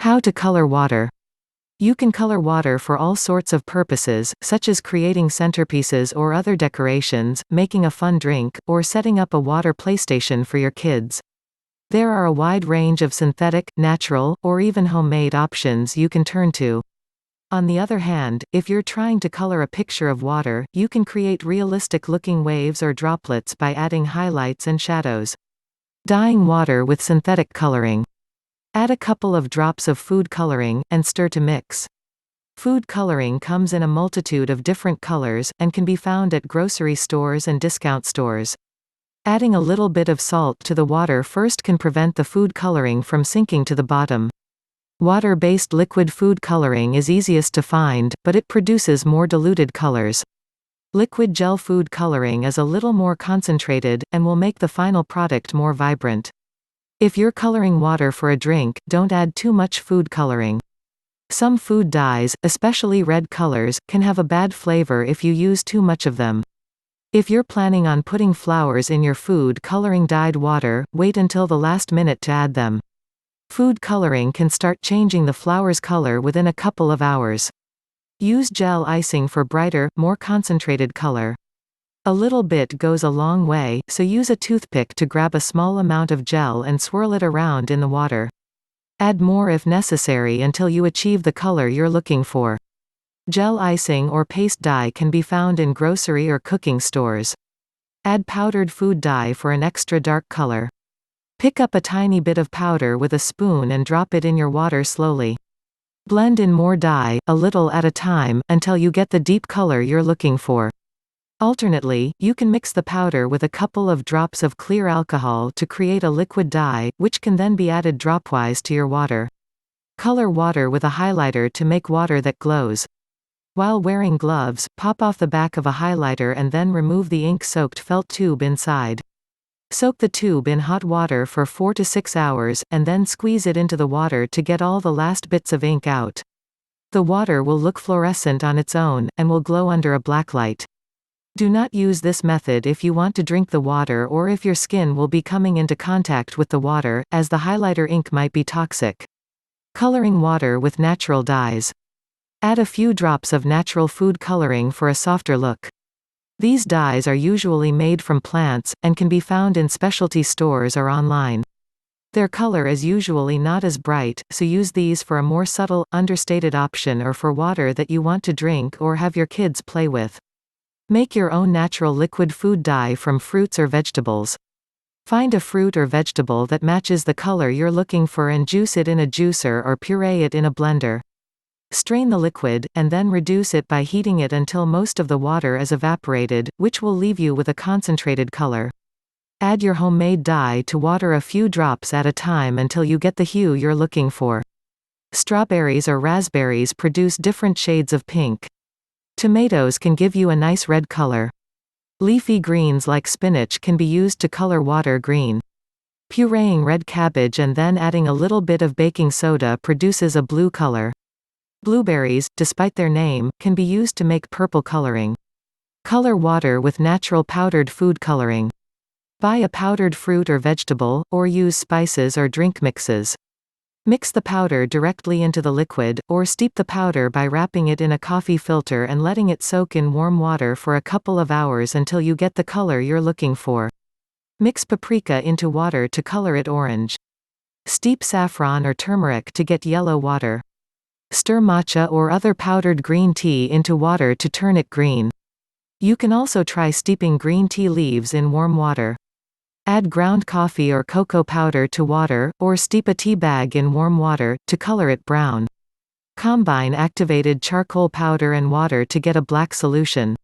How to color water. You can color water for all sorts of purposes, such as creating centerpieces or other decorations, making a fun drink, or setting up a water playstation for your kids. There are a wide range of synthetic, natural, or even homemade options you can turn to. On the other hand, if you're trying to color a picture of water, you can create realistic-looking waves or droplets by adding highlights and shadows. Dyeing water with synthetic coloring. Add a couple of drops of food coloring, and stir to mix. Food coloring comes in a multitude of different colors, and can be found at grocery stores and discount stores. Adding a little bit of salt to the water first can prevent the food coloring from sinking to the bottom. Water-based liquid food coloring is easiest to find, but it produces more diluted colors. Liquid gel food coloring is a little more concentrated, and will make the final product more vibrant. If you're coloring water for a drink, don't add too much food coloring. Some food dyes, especially red colors, can have a bad flavor if you use too much of them. If you're planning on putting flowers in your food coloring dyed water, wait until the last minute to add them. Food coloring can start changing the flower's color within a couple of hours. Use gel icing for brighter, more concentrated color. A little bit goes a long way, so use a toothpick to grab a small amount of gel and swirl it around in the water. Add more if necessary until you achieve the color you're looking for. Gel icing or paste dye can be found in grocery or cooking stores. Add powdered food dye for an extra dark color. Pick up a tiny bit of powder with a spoon and drop it in your water slowly. Blend in more dye, a little at a time, until you get the deep color you're looking for. Alternately, you can mix the powder with a couple of drops of clear alcohol to create a liquid dye, which can then be added dropwise to your water. Color water with a highlighter to make water that glows. While wearing gloves, pop off the back of a highlighter and then remove the ink-soaked felt tube inside. Soak the tube in hot water for 4 to 6 hours, and then squeeze it into the water to get all the last bits of ink out. The water will look fluorescent on its own, and will glow under a black light. Do not use this method if you want to drink the water or if your skin will be coming into contact with the water, as the highlighter ink might be toxic. Coloring water with natural dyes. Add a few drops of natural food coloring for a softer look. These dyes are usually made from plants, and can be found in specialty stores or online. Their color is usually not as bright, so use these for a more subtle, understated option or for water that you want to drink or have your kids play with. Make your own natural liquid food dye from fruits or vegetables. Find a fruit or vegetable that matches the color you're looking for and juice it in a juicer or puree it in a blender. Strain the liquid, and then reduce it by heating it until most of the water is evaporated, which will leave you with a concentrated color. Add your homemade dye to water a few drops at a time until you get the hue you're looking for. Strawberries or raspberries produce different shades of pink. Tomatoes can give you a nice red color. Leafy greens like spinach can be used to color water green. Pureeing red cabbage and then adding a little bit of baking soda produces a blue color. Blueberries, despite their name, can be used to make purple coloring. Color water with natural powdered food coloring. Buy a powdered fruit or vegetable, or use spices or drink mixes. Mix the powder directly into the liquid, or steep the powder by wrapping it in a coffee filter and letting it soak in warm water for a couple of hours until you get the color you're looking for. Mix paprika into water to color it orange. Steep saffron or turmeric to get yellow water. Stir matcha or other powdered green tea into water to turn it green. You can also try steeping green tea leaves in warm water. Add ground coffee or cocoa powder to water, or steep a tea bag in warm water, to color it brown. Combine activated charcoal powder and water to get a black solution.